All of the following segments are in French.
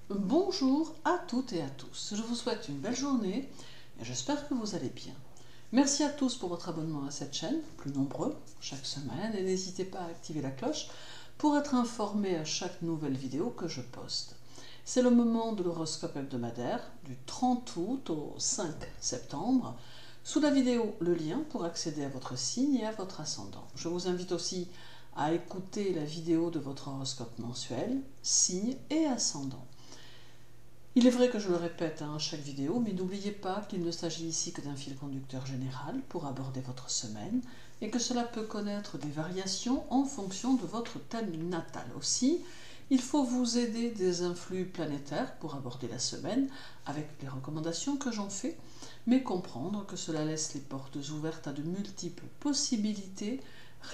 Bonjour à toutes et à tous, je vous souhaite une belle journée et j'espère que vous allez bien. Merci à tous pour votre abonnement à cette chaîne, plus nombreux chaque semaine, et n'hésitez pas à activer la cloche pour être informé à chaque nouvelle vidéo que je poste. C'est le moment de l'horoscope hebdomadaire du 30 août au 5 septembre. Sous la vidéo, le lien pour accéder à votre signe et à votre ascendant. Je vous invite aussi à écouter la vidéo de votre horoscope mensuel, signe et ascendant. Il est vrai que je le répète à chaque vidéo, mais n'oubliez pas qu'il ne s'agit ici que d'un fil conducteur général pour aborder votre semaine et que cela peut connaître des variations en fonction de votre thème natal. Aussi, il faut vous aider des influx planétaires pour aborder la semaine avec les recommandations que j'en fais, mais comprendre que cela laisse les portes ouvertes à de multiples possibilités,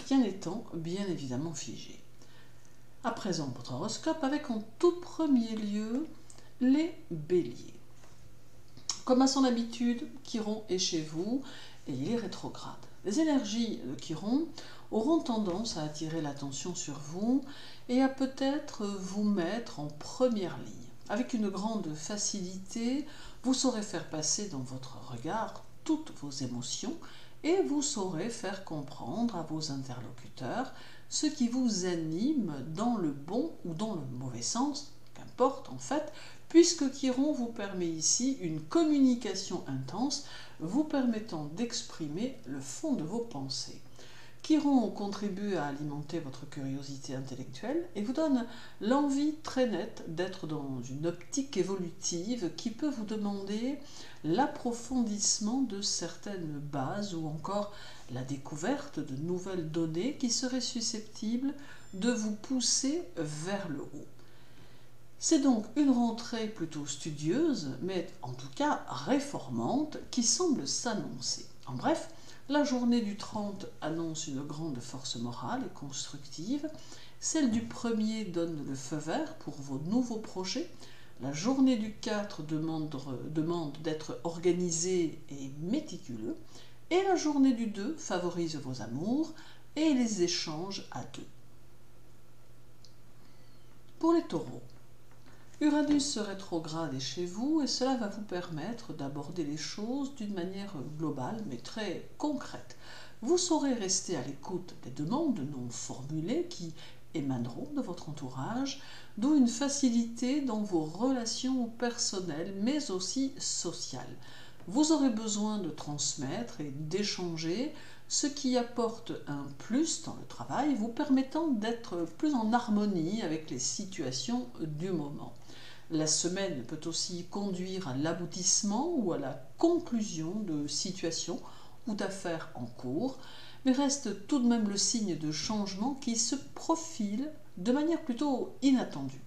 rien n'étant bien évidemment figé. À présent, votre horoscope avec en tout premier lieu les béliers. Comme à son habitude, Chiron est chez vous et il est rétrograde. Les énergies de Chiron auront tendance à attirer l'attention sur vous et à peut-être vous mettre en première ligne. Avec une grande facilité, vous saurez faire passer dans votre regard toutes vos émotions et vous saurez faire comprendre à vos interlocuteurs ce qui vous anime dans le bon ou dans le mauvais sens, qu'importe en fait, puisque Chiron vous permet ici une communication intense, vous permettant d'exprimer le fond de vos pensées. Chiron contribue à alimenter votre curiosité intellectuelle et vous donne l'envie très nette d'être dans une optique évolutive qui peut vous demander l'approfondissement de certaines bases ou encore la découverte de nouvelles données qui seraient susceptibles de vous pousser vers le haut. C'est donc une rentrée plutôt studieuse, mais en tout cas réformante, qui semble s'annoncer. En bref, la journée du 30 annonce une grande force morale et constructive. Celle du 1er donne le feu vert pour vos nouveaux projets. La journée du 4 demande d'être organisé et méticuleux. Et la journée du 2 favorise vos amours et les échanges à deux. Pour les taureaux, Uranus rétrograde est chez vous et cela va vous permettre d'aborder les choses d'une manière globale mais très concrète. Vous saurez rester à l'écoute des demandes non formulées qui émaneront de votre entourage, d'où une facilité dans vos relations personnelles mais aussi sociales. Vous aurez besoin de transmettre et d'échanger, ce qui apporte un plus dans le travail, vous permettant d'être plus en harmonie avec les situations du moment. La semaine peut aussi conduire à l'aboutissement ou à la conclusion de situations ou d'affaires en cours, mais reste tout de même le signe de changement qui se profile de manière plutôt inattendue.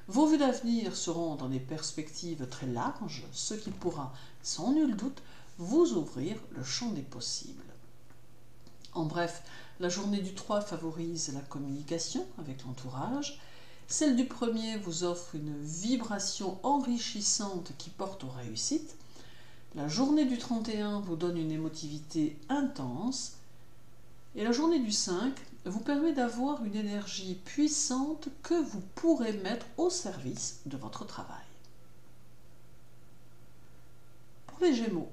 Vos vues d'avenir seront dans des perspectives très larges, ce qui pourra, sans nul doute, vous ouvrir le champ des possibles. En bref, la journée du 3 favorise la communication avec l'entourage. Celle du 1er vous offre une vibration enrichissante qui porte aux réussites. La journée du 31 vous donne une émotivité intense. Et la journée du 5 vous permet d'avoir une énergie puissante que vous pourrez mettre au service de votre travail. Pour les Gémeaux,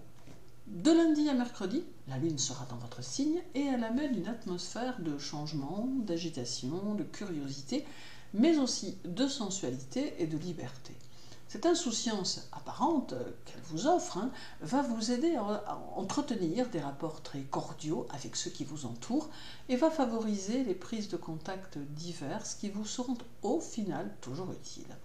de lundi à mercredi, la Lune sera dans votre signe et elle amène une atmosphère de changement, d'agitation, de curiosité, mais aussi de sensualité et de liberté. Cette insouciance apparente qu'elle vous offre va vous aider à entretenir des rapports très cordiaux avec ceux qui vous entourent et va favoriser les prises de contact diverses qui vous seront au final toujours utiles.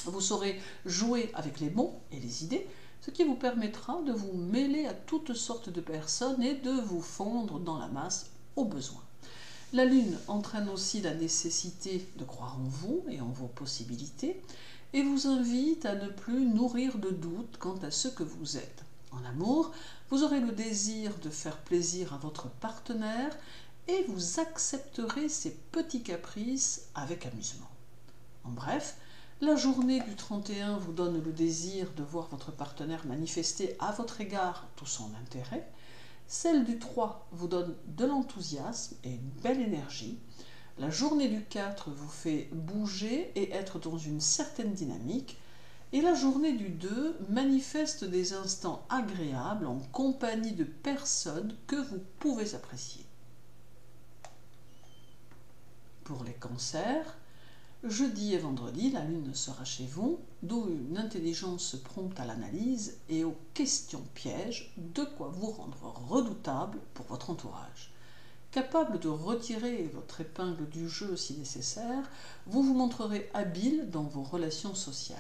Vous saurez jouer avec les mots et les idées, ce qui vous permettra de vous mêler à toutes sortes de personnes et de vous fondre dans la masse au besoin. La Lune entraîne aussi la nécessité de croire en vous et en vos possibilités et vous invite à ne plus nourrir de doutes quant à ce que vous êtes. En amour, vous aurez le désir de faire plaisir à votre partenaire et vous accepterez ses petits caprices avec amusement. En bref, la journée du 31 vous donne le désir de voir votre partenaire manifester à votre égard tout son intérêt. Celle du 3 vous donne de l'enthousiasme et une belle énergie. La journée du 4 vous fait bouger et être dans une certaine dynamique. Et la journée du 2 manifeste des instants agréables en compagnie de personnes que vous pouvez apprécier. Pour les cancers, jeudi et vendredi, la lune sera chez vous, d'où une intelligence prompte à l'analyse et aux questions pièges, de quoi vous rendre redoutable pour votre entourage. Capable de retirer votre épingle du jeu si nécessaire, vous vous montrerez habile dans vos relations sociales.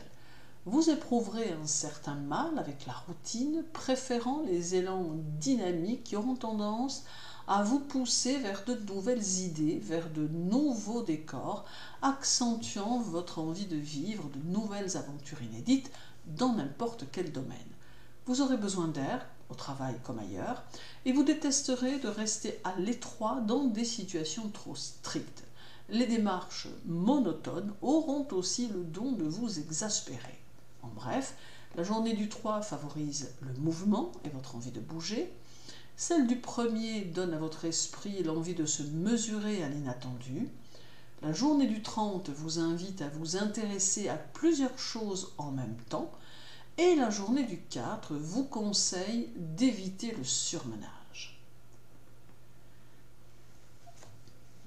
Vous éprouverez un certain mal avec la routine, préférant les élans dynamiques qui auront tendance à vous pousser vers de nouvelles idées, vers de nouveaux décors, accentuant votre envie de vivre de nouvelles aventures inédites dans n'importe quel domaine. Vous aurez besoin d'air, au travail comme ailleurs, et vous détesterez de rester à l'étroit dans des situations trop strictes. Les démarches monotones auront aussi le don de vous exaspérer. En bref, la journée du 3 favorise le mouvement et votre envie de bouger. Celle du 1er donne à votre esprit l'envie de se mesurer à l'inattendu. La journée du 30 vous invite à vous intéresser à plusieurs choses en même temps. Et la journée du 4 vous conseille d'éviter le surmenage.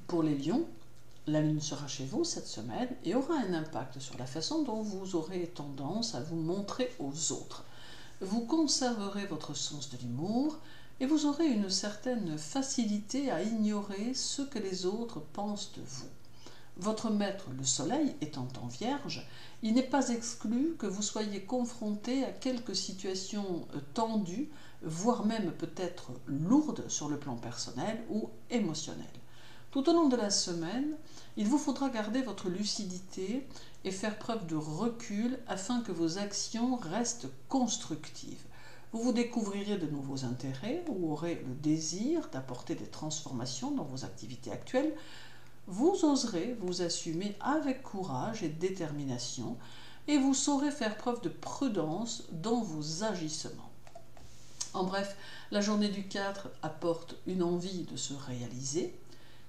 Pour les lions, la lune sera chez vous cette semaine et aura un impact sur la façon dont vous aurez tendance à vous montrer aux autres. Vous conserverez votre sens de l'humour et vous aurez une certaine facilité à ignorer ce que les autres pensent de vous. Votre maître, le soleil, étant en vierge, il n'est pas exclu que vous soyez confronté à quelques situations tendues, voire même peut-être lourdes sur le plan personnel ou émotionnel. Tout au long de la semaine, il vous faudra garder votre lucidité et faire preuve de recul afin que vos actions restent constructives. Vous vous découvrirez de nouveaux intérêts ou aurez le désir d'apporter des transformations dans vos activités actuelles. Vous oserez vous assumer avec courage et détermination et vous saurez faire preuve de prudence dans vos agissements. En bref, la journée du 4 apporte une envie de se réaliser.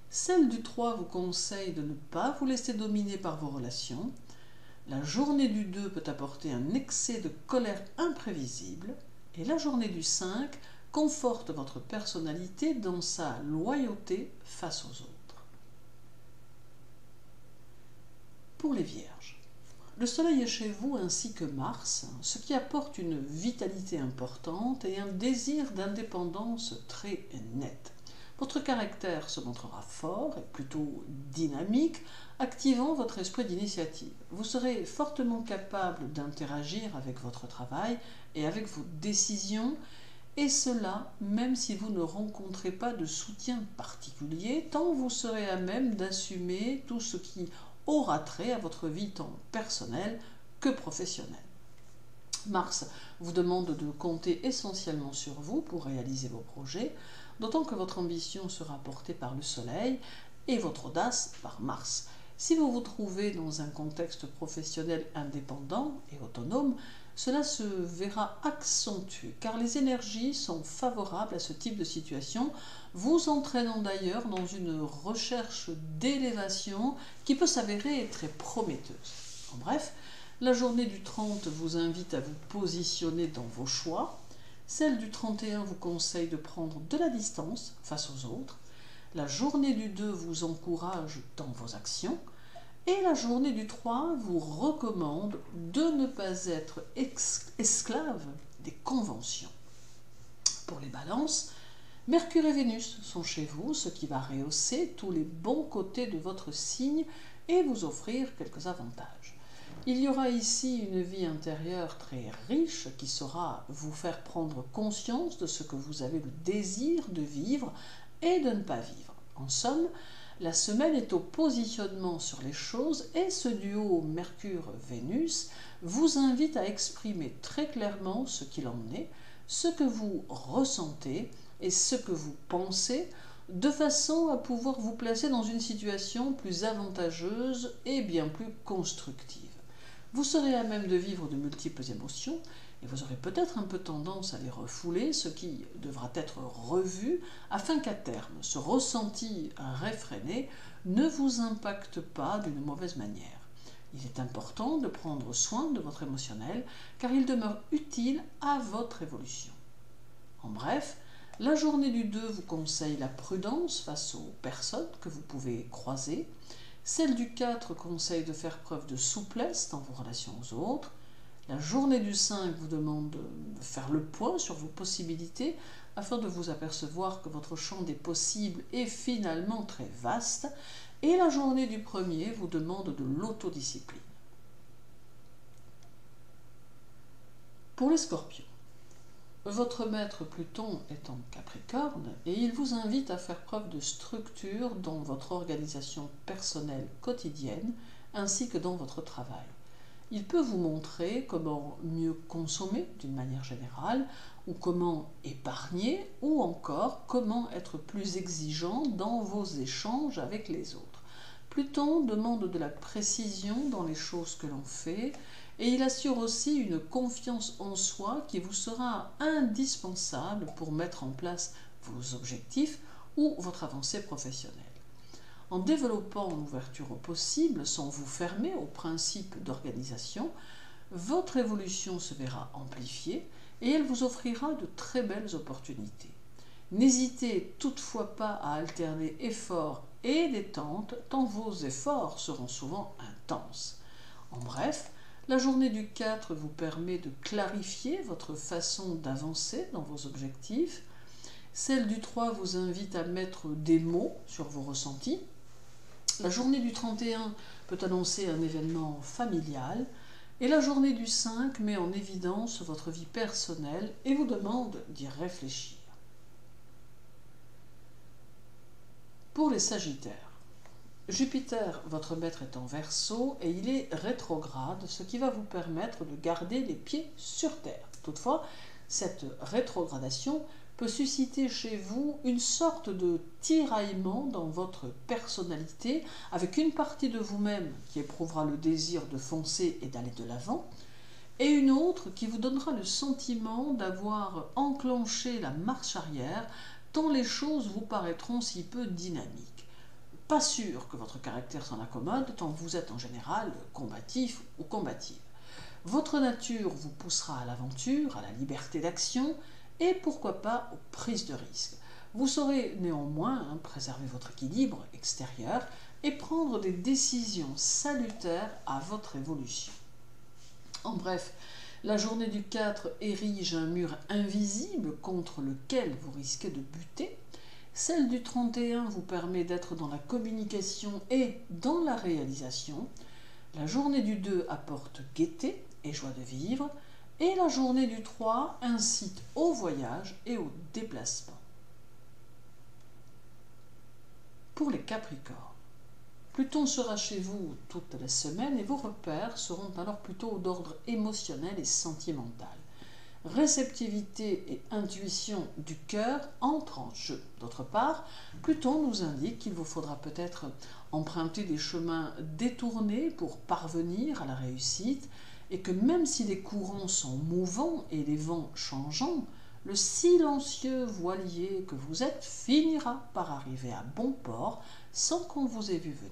Celle du 3 vous conseille de ne pas vous laisser dominer par vos relations. La journée du 2 peut apporter un excès de colère imprévisible. Et la journée du 5 conforte votre personnalité dans sa loyauté face aux autres. Pour les Vierges, le Soleil est chez vous ainsi que Mars, ce qui apporte une vitalité importante et un désir d'indépendance très net. Votre caractère se montrera fort et plutôt dynamique, activant votre esprit d'initiative. Vous serez fortement capable d'interagir avec votre travail et avec vos décisions, et cela même si vous ne rencontrez pas de soutien particulier, tant vous serez à même d'assumer tout ce qui aura trait à votre vie tant personnelle que professionnelle. Mars vous demande de compter essentiellement sur vous pour réaliser vos projets, d'autant que votre ambition sera portée par le Soleil et votre audace par Mars. Si vous vous trouvez dans un contexte professionnel indépendant et autonome, cela se verra accentué car les énergies sont favorables à ce type de situation, vous entraînant d'ailleurs dans une recherche d'élévation qui peut s'avérer très prometteuse. En bref, la journée du 30 vous invite à vous positionner dans vos choix. Celle du 31 vous conseille de prendre de la distance face aux autres. La journée du 2 vous encourage dans vos actions. Et la journée du 3 vous recommande de ne pas être esclave des conventions. Pour les balances, Mercure et Vénus sont chez vous, ce qui va rehausser tous les bons côtés de votre signe et vous offrir quelques avantages. Il y aura ici une vie intérieure très riche qui saura vous faire prendre conscience de ce que vous avez le désir de vivre et de ne pas vivre. En somme, la semaine est au positionnement sur les choses et ce duo Mercure-Vénus vous invite à exprimer très clairement ce qu'il en est, ce que vous ressentez et ce que vous pensez, de façon à pouvoir vous placer dans une situation plus avantageuse et bien plus constructive. Vous serez à même de vivre de multiples émotions et vous aurez peut-être un peu tendance à les refouler, ce qui devra être revu afin qu'à terme, ce ressenti réfréné ne vous impacte pas d'une mauvaise manière. Il est important de prendre soin de votre émotionnel car il demeure utile à votre évolution. En bref, la journée du 2 vous conseille la prudence face aux personnes que vous pouvez croiser. Celle du 4 conseille de faire preuve de souplesse dans vos relations aux autres. La journée du 5 vous demande de faire le point sur vos possibilités afin de vous apercevoir que votre champ des possibles est finalement très vaste. Et la journée du 1er vous demande de l'autodiscipline. Pour les Scorpions, votre maître Pluton est en Capricorne et il vous invite à faire preuve de structure dans votre organisation personnelle quotidienne ainsi que dans votre travail. Il peut vous montrer comment mieux consommer d'une manière générale, ou comment épargner, ou encore comment être plus exigeant dans vos échanges avec les autres. Pluton demande de la précision dans les choses que l'on fait, et il assure aussi une confiance en soi qui vous sera indispensable pour mettre en place vos objectifs ou votre avancée professionnelle. En développant l'ouverture au possible sans vous fermer aux principes d'organisation, votre évolution se verra amplifiée et elle vous offrira de très belles opportunités. N'hésitez toutefois pas à alterner effort et détente, tant vos efforts seront souvent intenses. En bref, la journée du 4 vous permet de clarifier votre façon d'avancer dans vos objectifs. Celle du 3 vous invite à mettre des mots sur vos ressentis. La journée du 31 peut annoncer un événement familial. Et la journée du 5 met en évidence votre vie personnelle et vous demande d'y réfléchir. Pour les Sagittaires, Jupiter, votre maître, est en Verseau et il est rétrograde, ce qui va vous permettre de garder les pieds sur terre. Toutefois, cette rétrogradation peut susciter chez vous une sorte de tiraillement dans votre personnalité, avec une partie de vous-même qui éprouvera le désir de foncer et d'aller de l'avant, et une autre qui vous donnera le sentiment d'avoir enclenché la marche arrière, tant les choses vous paraîtront si peu dynamiques. Pas sûr que votre caractère s'en accommode, tant vous êtes en général combatif ou combative. Votre nature vous poussera à l'aventure, à la liberté d'action, et pourquoi pas aux prises de risques. Vous saurez néanmoins préserver votre équilibre extérieur et prendre des décisions salutaires à votre évolution. En bref, la journée du 4 érige un mur invisible contre lequel vous risquez de buter. Celle du 31 vous permet d'être dans la communication et dans la réalisation. La journée du 2 apporte gaieté et joie de vivre. Et la journée du 3 incite au voyage et au déplacement. Pour les Capricornes, Pluton sera chez vous toute la semaine et vos repères seront alors plutôt d'ordre émotionnel et sentimental. Réceptivité et intuition du cœur entrent en jeu. D'autre part, Pluton nous indique qu'il vous faudra peut-être emprunter des chemins détournés pour parvenir à la réussite, et que même si les courants sont mouvants et les vents changeants, le silencieux voilier que vous êtes finira par arriver à bon port sans qu'on vous ait vu venir.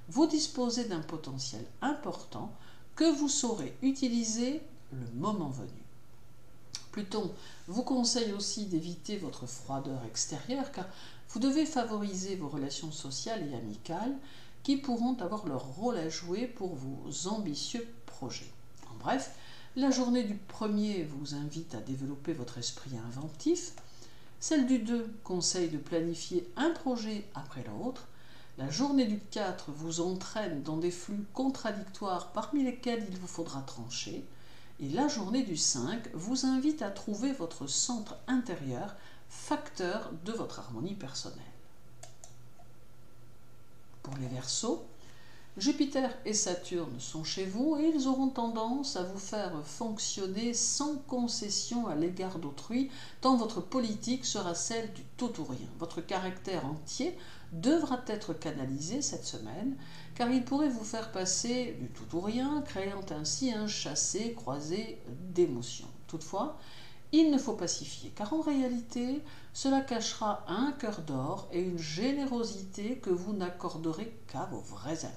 Vous disposez d'un potentiel important que vous saurez utiliser le moment venu. Pluton vous conseille aussi d'éviter votre froideur extérieure car vous devez favoriser vos relations sociales et amicales qui pourront avoir leur rôle à jouer pour vos ambitieux projets. En bref, la journée du 1er vous invite à développer votre esprit inventif, celle du 2 conseille de planifier un projet après l'autre, la journée du 4 vous entraîne dans des flux contradictoires parmi lesquels il vous faudra trancher, et la journée du 5 vous invite à trouver votre centre intérieur, facteur de votre harmonie personnelle. Pour les Verseaux, Jupiter et Saturne sont chez vous et ils auront tendance à vous faire fonctionner sans concession à l'égard d'autrui, tant votre politique sera celle du tout ou rien. Votre caractère entier devra être canalisé cette semaine, car il pourrait vous faire passer du tout ou rien, créant ainsi un chassé-croisé d'émotions. Toutefois, il ne faut pas s'y fier, car en réalité, cela cachera un cœur d'or et une générosité que vous n'accorderez qu'à vos vrais amis.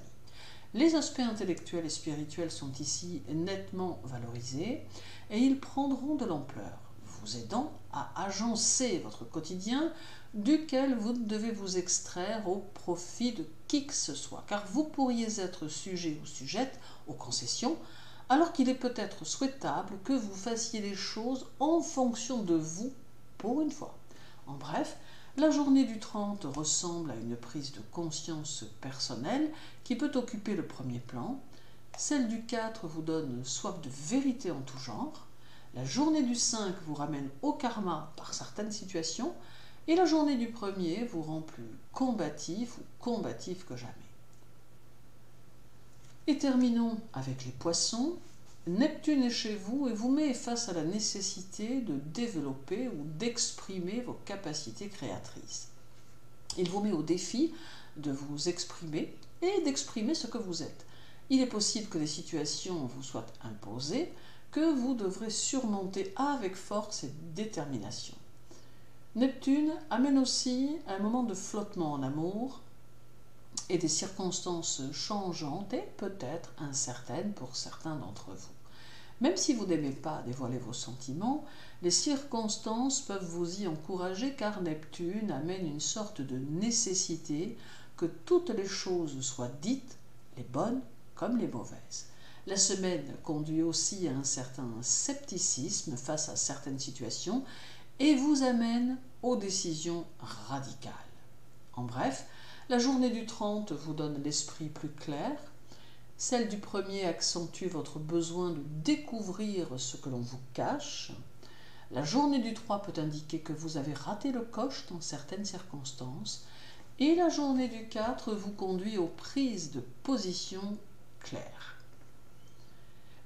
Les aspects intellectuels et spirituels sont ici nettement valorisés et ils prendront de l'ampleur, vous aidant à agencer votre quotidien duquel vous devez vous extraire au profit de qui que ce soit, car vous pourriez être sujet ou sujette aux concessions, alors qu'il est peut-être souhaitable que vous fassiez les choses en fonction de vous pour une fois. En bref, la journée du 30 ressemble à une prise de conscience personnelle qui peut occuper le premier plan. Celle du 4 vous donne soif de vérité en tout genre. La journée du 5 vous ramène au karma par certaines situations. Et la journée du 1er vous rend plus combatif ou combatif que jamais. Et terminons avec les poissons. Neptune est chez vous et vous met face à la nécessité de développer ou d'exprimer vos capacités créatrices. Il vous met au défi de vous exprimer et d'exprimer ce que vous êtes. Il est possible que des situations vous soient imposées, que vous devrez surmonter avec force et détermination. Neptune amène aussi un moment de flottement en amour et des circonstances changeantes et peut-être incertaines pour certains d'entre vous. Même si vous n'aimez pas dévoiler vos sentiments, les circonstances peuvent vous y encourager car Neptune amène une sorte de nécessité que toutes les choses soient dites, les bonnes comme les mauvaises. La semaine conduit aussi à un certain scepticisme face à certaines situations et vous amène aux décisions radicales. En bref, la journée du 30 vous donne l'esprit plus clair, celle du 1er accentue votre besoin de découvrir ce que l'on vous cache, la journée du 3 peut indiquer que vous avez raté le coche dans certaines circonstances, et la journée du 4 vous conduit aux prises de position claires.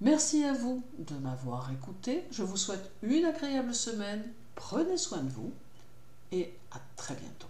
Merci à vous de m'avoir écouté, je vous souhaite une agréable semaine, prenez soin de vous et à très bientôt.